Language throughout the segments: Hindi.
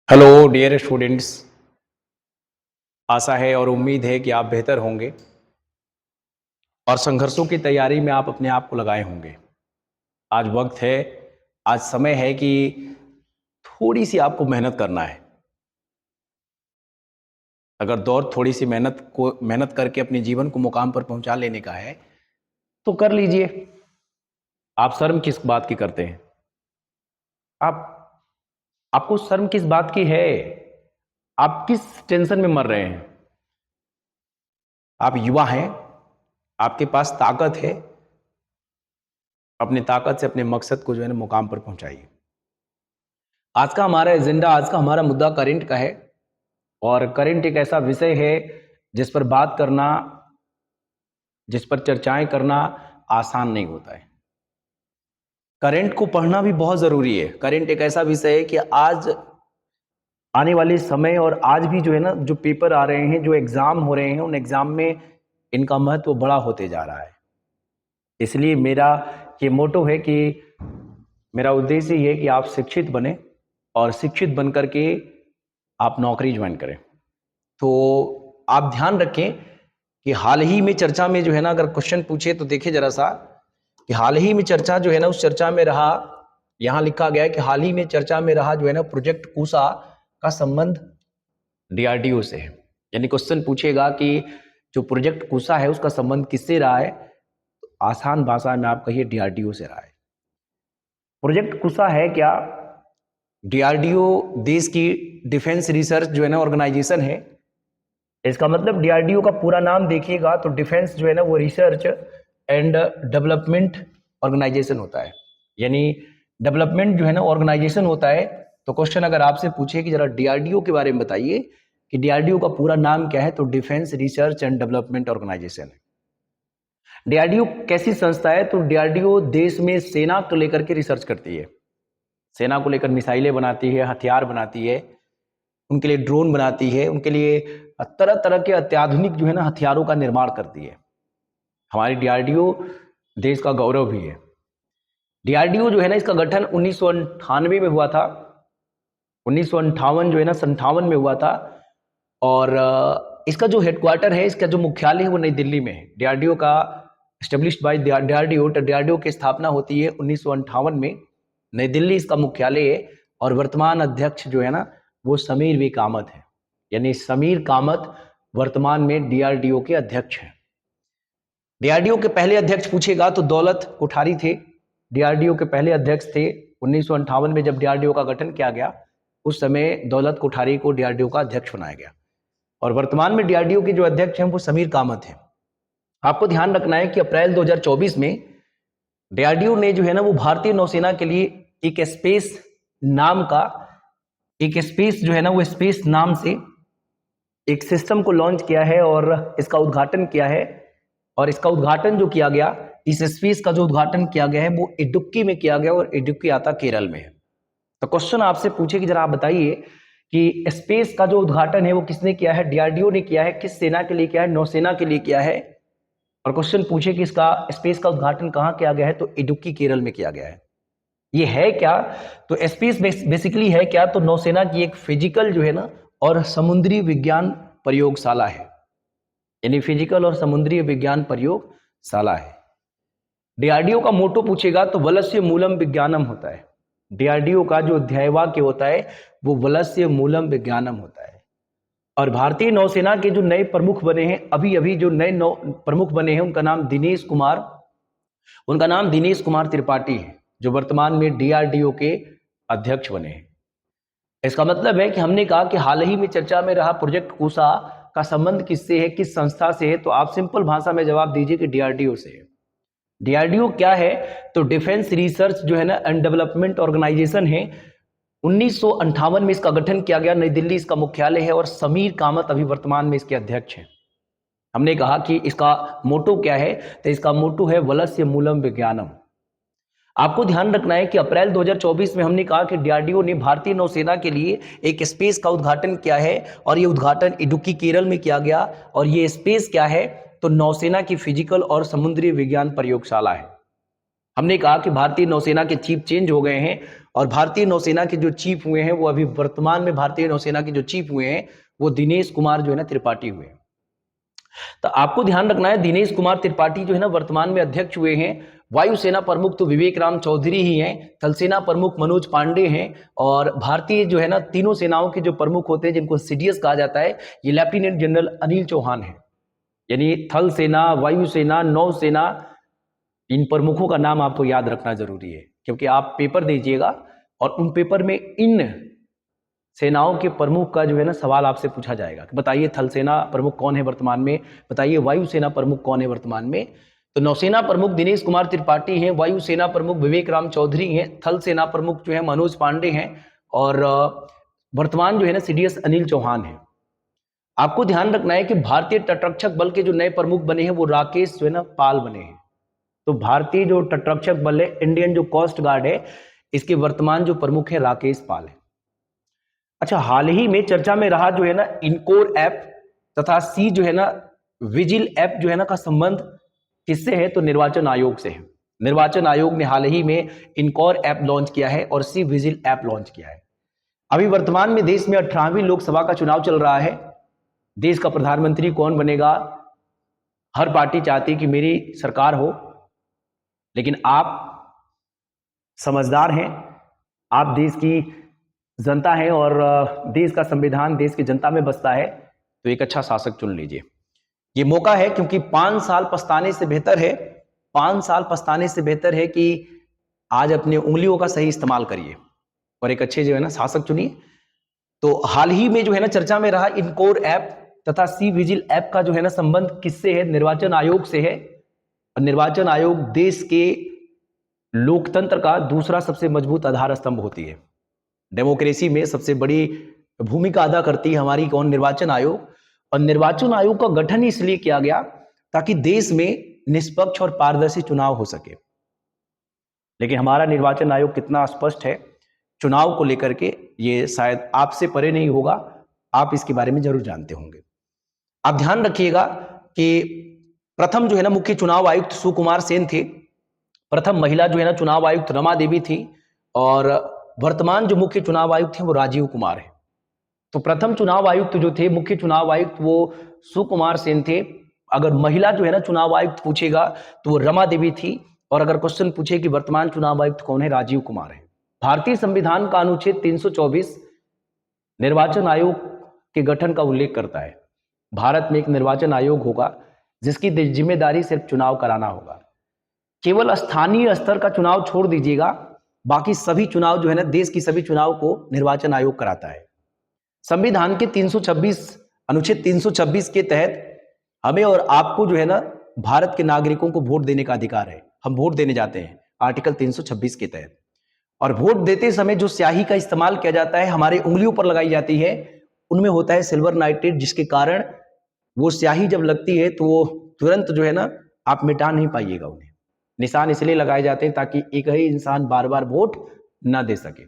Hello dear students. आशा है और उम्मीद है कि आप बेहतर होंगे और संघर्षों की तैयारी में आप अपने आप को लगाए होंगे। आज वक्त है, आज समय है कि थोड़ी सी आपको मेहनत करना है। अगर दौर थोड़ी सी मेहनत करके अपने जीवन को मुकाम पर पहुंचा लेने का है तो कर लीजिए। आप शर्म किस बात की करते हैं? आप आपको शर्म किस बात की है? आप किस टेंशन में मर रहे हैं? आप युवा हैं, आपके पास ताकत है। अपनी ताकत से अपने मकसद को जो है ना मुकाम पर पहुंचाइए। आज का हमारा एजेंडा, आज का हमारा मुद्दा करंट का है और करंट एक ऐसा विषय है जिस पर बात करना, जिस पर चर्चाएं करना आसान नहीं होता है। करंट को पढ़ना भी बहुत जरूरी है। करंट एक ऐसा विषय है कि आज आने वाले समय और आज भी जो है ना, जो पेपर आ रहे हैं, जो एग्जाम हो रहे हैं, उन एग्जाम में इनका महत्व बड़ा होते जा रहा है। इसलिए मेरा ये मोटो है कि मेरा उद्देश्य ये है कि आप शिक्षित बने और शिक्षित बनकर के आप नौकरी ज्वाइन करें। तो आप ध्यान रखें कि हाल ही में चर्चा में जो है ना, अगर क्वेश्चन पूछे तो देखिए जरा सा कि हाल ही में चर्चा जो है ना, उस चर्चा में रहा, यहां लिखा गया है कि हाल ही में चर्चा में रहा जो है ना प्रोजेक्ट कुशा का संबंध डीआरडीओ से है। यानी क्वेश्चन पूछेगा कि जो प्रोजेक्ट कुशा है उसका संबंध किससे रहा है, तो आसान भाषा में आप कहिए डीआरडीओ से रहा है। प्रोजेक्ट कुशा है क्या? डीआरडीओ देश की डिफेंस रिसर्च जो है ना ऑर्गेनाइजेशन है। इसका मतलब डीआरडीओ का पूरा नाम देखिएगा तो डिफेंस जो है ना वो रिसर्च एंड डेवलपमेंट ऑर्गेनाइजेशन होता है। यानी डेवलपमेंट जो है ना ऑर्गेनाइजेशन होता है। तो क्वेश्चन अगर आपसे पूछे कि जरा डीआरडीओ के बारे में बताइए कि डीआरडीओ का पूरा नाम क्या है, तो defence research and development organisation है। डीआरडीओ कैसी संस्था है? तो डीआरडीओ देश में सेना को लेकर के रिसर्च करती है। सेना को लेकर मिसाइलें बनाती है, हथियार बनाती है, उनके लिए ड्रोन बनाती है, उनके लिए तरह तरह के अत्याधुनिक जो है ना हथियारों का निर्माण करती है। हमारी डीआरडीओ देश का गौरव भी है। डीआरडीओ जो है ना, इसका गठन 1998 में हुआ था। 1958 जो है ना 57 में हुआ था। और इसका जो हेडक्वार्टर है, इसका जो मुख्यालय है वो नई दिल्ली में है। डीआरडीओ का स्टेब्लिश्ड बाय डीआरडीओ, डीआरडीओ की स्थापना होती है 1958 में। नई दिल्ली इसका मुख्यालय है और वर्तमान अध्यक्ष जो है ना वो समीर वी कामत है। यानी समीर कामत वर्तमान में डीआरडीओ के अध्यक्ष हैं। डीआरडीओ के पहले अध्यक्ष पूछेगा तो दौलत कोठारी थे। डीआरडीओ के पहले अध्यक्ष थे। 1958 में जब डीआरडीओ का गठन किया गया उस समय दौलत कोठारी को डीआरडीओ का अध्यक्ष बनाया गया और वर्तमान में डीआरडीओ के जो अध्यक्ष हैं वो समीर कामत हैं। आपको ध्यान रखना है कि अप्रैल 2024 में डीआरडीओ ने जो है ना वो भारतीय नौसेना के लिए एक स्पेस नाम का, एक स्पेस जो है ना वो स्पेस नाम से एक सिस्टम को लॉन्च किया है और इसका उद्घाटन किया है। और इसका उद्घाटन जो किया गया, इस स्पेस का जो उद्घाटन किया गया है वो इडुक्की में किया गया और इडुक्की आता केरल में है। तो क्वेश्चन आपसे पूछे कि जरा आप बताइए कि स्पेस का जो उद्घाटन है वो किसने किया है? डीआरडीओ ने किया है। किस सेना के लिए किया है? नौसेना के लिए किया है। और क्वेश्चन पूछे कि इसका स्पेस का उद्घाटन कहां किया गया है? तो इडुक्की केरल में किया गया है। ये है क्या? तो स्पेस बेसिकली है क्या? तो नौसेना की एक फिजिकल जो है ना और समुद्री विज्ञान प्रयोगशाला है। यानी फिजिकल और समुद्री विज्ञान प्रयोगशाला है। डीआरडीओ का मोटो पूछेगा तो वलस्य मूलम विज्ञानम होता है। डीआरडीओ का जो अध्यायवाक्य होता है वो वलस्य मूलम विज्ञानम होता है। और भारतीय नौसेना के जो नए प्रमुख बने हैं, अभी अभी जो नए प्रमुख बने हैं, उनका नाम दिनेश कुमार त्रिपाठी है, जो वर्तमान में डीआरडीओ के अध्यक्ष बने हैं। इसका मतलब है कि हमने कहा कि हाल ही में चर्चा में रहा प्रोजेक्ट कुशा का संबंध किससे है, किस संस्था से है? तो आप सिंपल भाषा में जवाब दीजिए कि डीआरडीओ से है। डीआरडीओ क्या है? तो डिफेंस रिसर्च जो है ना एंड डेवलपमेंट ऑर्गेनाइजेशन है। 1958 में इसका गठन किया गया, नई दिल्ली इसका मुख्यालय है और समीर कामत अभी वर्तमान में इसके अध्यक्ष हैं। हमने कहा कि इसका मोटो क्या है? तो इसका मोटो है वलस्य मूलम विज्ञानम। आपको ध्यान रखना है कि अप्रैल 2024 में हमने कहा कि डीआरडीओ ने भारतीय नौसेना के लिए एक स्पेस का उद्घाटन किया है और ये उद्घाटन इडुक्की केरल में किया गया। और ये स्पेस क्या है? तो नौसेना की फिजिकल और समुद्री विज्ञान प्रयोगशाला है। हमने कहा कि भारतीय नौसेना के चीफ चेंज हो गए हैं और भारतीय नौसेना के जो चीफ हुए हैं वो अभी वर्तमान में भारतीय नौसेना के जो चीफ हुए हैं वो दिनेश कुमार जो है ना त्रिपाठी हुए हैं। तो आपको ध्यान रखना है दिनेश कुमार त्रिपाठी जो है ना वर्तमान में अध्यक्ष हुए हैं। वायुसेना प्रमुख तो विवेक राम चौधरी ही हैं, थल सेना प्रमुख मनोज पांडे हैं, और भारतीय जो है ना तीनों सेनाओं के जो प्रमुख होते हैं जिनको सीडीएस कहा जाता है, ये लेफ्टिनेंट जनरल अनिल चौहान है। यानी थल सेना, वायुसेना, नौसेना, इन प्रमुखों का नाम आपको याद रखना जरूरी है, क्योंकि आप पेपर दीजिएगा और उन पेपर में इन सेनाओं के प्रमुख का जो है ना सवाल आपसे पूछा जाएगा कि बताइए थल सेना प्रमुख कौन है वर्तमान में, बताइए वायुसेना प्रमुख कौन है वर्तमान में। तो नौसेना प्रमुख दिनेश कुमार त्रिपाठी हैं, वायुसेना प्रमुख विवेक राम चौधरी हैं, थल सेना प्रमुख जो है मनोज पांडे हैं, और वर्तमान जो है ना सीडीएस अनिल चौहान है। आपको ध्यान रखना है कि भारतीय तटरक्षक बल के जो नए प्रमुख बने हैं वो राकेश जो है ना पाल बने हैं। तो भारतीय जो तटरक्षक बल है, इंडियन जो कोस्ट गार्ड है, इसके वर्तमान जो प्रमुख है राकेश पाल है। अच्छा, हाल ही में चर्चा में रहा जो है ना इनकोर ऐप तथा सी जो है ना विजिल ऐप जो है ना का संबंध किससे है, तो निर्वाचन आयोग से है। निर्वाचन आयोग ने हाल ही में इनकोर ऐप लॉन्च किया है और सी विजिल ऐप लॉन्च किया है। अभी वर्तमान में देश में 18वीं लोकसभा का चुनाव चल रहा है। देश का प्रधानमंत्री कौन बनेगा, हर पार्टी चाहती है कि मेरी सरकार हो, लेकिन आप समझदार हैं, आप देश की जनता है और देश का संविधान देश की जनता में बसता है, तो एक अच्छा शासक चुन लीजिए। ये मौका है, क्योंकि 5 साल पछताने से बेहतर है, 5 साल पछताने से बेहतर है कि आज अपनी उंगलियों का सही इस्तेमाल करिए और एक अच्छे जो है ना शासक चुनिए। तो हाल ही में जो है ना चर्चा में रहा इनकोर ऐप तथा सी विजिल ऐप का जो है ना संबंध किससे है, निर्वाचन आयोग से है। और निर्वाचन आयोग देश के लोकतंत्र का दूसरा सबसे मजबूत आधार स्तंभ होती है। डेमोक्रेसी में सबसे बड़ी भूमिका अदा करती है हमारी कौन, निर्वाचन आयोग। और निर्वाचन आयोग का गठन इसलिए किया गया ताकि देश में निष्पक्ष और पारदर्शी चुनाव हो सके। लेकिन हमारा निर्वाचन आयोग कितना स्पष्ट है चुनाव को लेकर के, ये शायद आपसे परे नहीं होगा, आप इसके बारे में जरूर जानते होंगे। आप ध्यान रखिएगा कि प्रथम जो है ना मुख्य चुनाव आयुक्त सुकुमार सेन थे, प्रथम महिला जो है ना चुनाव आयुक्त रमा देवी थी, और वर्तमान जो मुख्य चुनाव आयुक्त थे वो राजीव कुमार है। तो प्रथम चुनाव आयुक्त जो थे, मुख्य चुनाव आयुक्त, वो सुकुमार सेन थे। अगर महिला जो है ना चुनाव आयुक्त पूछेगा तो वो रमा देवी थी, और अगर क्वेश्चन पूछे कि वर्तमान चुनाव आयुक्त कौन है, राजीव कुमार है। भारतीय संविधान का अनुच्छेद 324 निर्वाचन आयोग के गठन का उल्लेख करता है। भारत में एक निर्वाचन आयोग होगा जिसकी जिम्मेदारी सिर्फ चुनाव कराना होगा। केवल स्थानीय स्तर का चुनाव छोड़ दीजिएगा, बाकी सभी चुनाव जो है ना देश की सभी चुनाव को निर्वाचन आयोग कराता है। संविधान के 326 अनुच्छेद 326 के तहत हमें और आपको जो है ना भारत के नागरिकों को वोट देने का अधिकार है। हम वोट देने जाते हैं आर्टिकल 326 के तहत, और वोट देते समय जो स्याही का इस्तेमाल किया जाता है, हमारे उंगलियों पर लगाई जाती है, उनमें होता है सिल्वर नाइट्रेट, जिसके कारण वो स्याही जब लगती है तो वो तुरंत जो है ना आप मिटा नहीं पाइएगा उन्हें। निशान इसलिए लगाए जाते हैं ताकि एक ही इंसान बार बार वोट ना दे सके।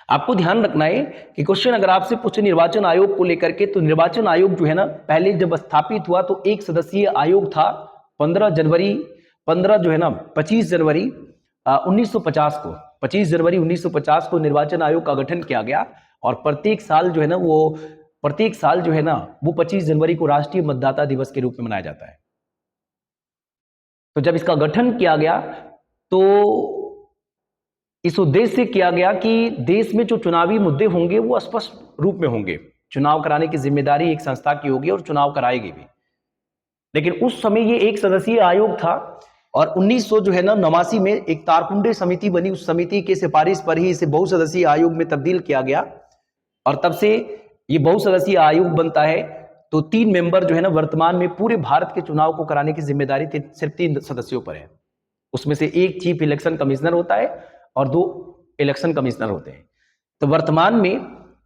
आपको ध्यान रखना है कि क्वेश्चन अगर आपसे पूछे निर्वाचन आयोग को लेकर के, तो निर्वाचन आयोग जो है ना पहले जब स्थापित हुआ तो एक सदस्यीय आयोग था। 25 जनवरी 1950 को 25 जनवरी 1950 को निर्वाचन आयोग का गठन किया गया, और प्रत्येक साल जो है ना वो 25 जनवरी को राष्ट्रीय मतदाता दिवस के रूप में मनाया जाता है। तो जब इसका गठन किया गया तो इस उद्देश्य से किया गया कि देश में जो चुनावी मुद्दे होंगे वो स्पष्ट रूप में होंगे। चुनाव कराने की जिम्मेदारी एक संस्था की होगी और चुनाव कराएगी भी। लेकिन उस समय ये एक सदस्यीय आयोग था, और 1989 में एक तारकुंडे समिति बनी। उस समिति के सिफारिश पर ही इसे बहुसदस्यीय आयोग में तब्दील किया गया, और तब से ये बहुसदस्यीय आयोग बनता है। तो 3 मेंबर जो है ना वर्तमान में पूरे भारत के चुनाव को कराने की जिम्मेदारी सिर्फ 3 सदस्यों पर है। उसमें से एक चीफ इलेक्शन कमिश्नर होता है और 2 इलेक्शन कमिश्नर होते हैं। तो वर्तमान में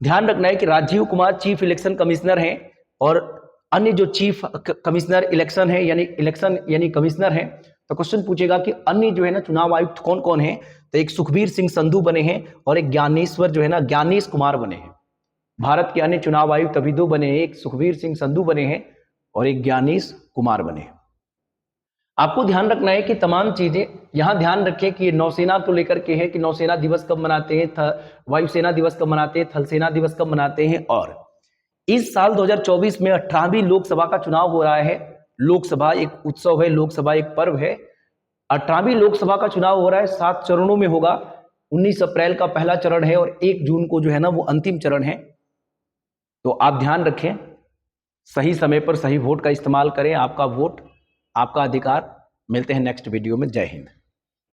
ध्यान रखना है कि Rajiv Kumar chief election commissioner हैं, और अन्य जो चीफ कमिश्नर इलेक्शन है यानी कमिश्नर हैं। तो क्वेश्चन पूछेगा कि अन्य जो है ना चुनाव आयुक्त कौन कौन है, तो एक सुखबीर सिंह संधू बने हैं और एक ज्ञानेश कुमार बने हैं। भारत के अन्य चुनाव आयुक्त अभी 2 बने हैं, एक सुखबीर सिंह संधू बने हैं और एक ज्ञानेश कुमार बने हैं। आपको ध्यान रखना है कि तमाम चीजें यहां ध्यान रखें कि नौसेना को लेकर के है कि नौसेना दिवस कब मनाते हैं, वायुसेना दिवस कब मनाते हैं, थल सेना दिवस कब मनाते हैं। और इस साल 2024 में 18वीं लोकसभा का चुनाव हो रहा है। लोकसभा एक उत्सव है, लोकसभा एक पर्व है। 18वीं लोकसभा का चुनाव हो रहा है, 7 चरणों में होगा। 19 अप्रैल का पहला चरण है और 1 जून को जो है ना वो अंतिम चरण है। तो आप ध्यान रखें, सही समय पर सही वोट का इस्तेमाल करें। आपका वोट आपका अधिकार। मिलते हैं नेक्स्ट वीडियो में। जय हिंद।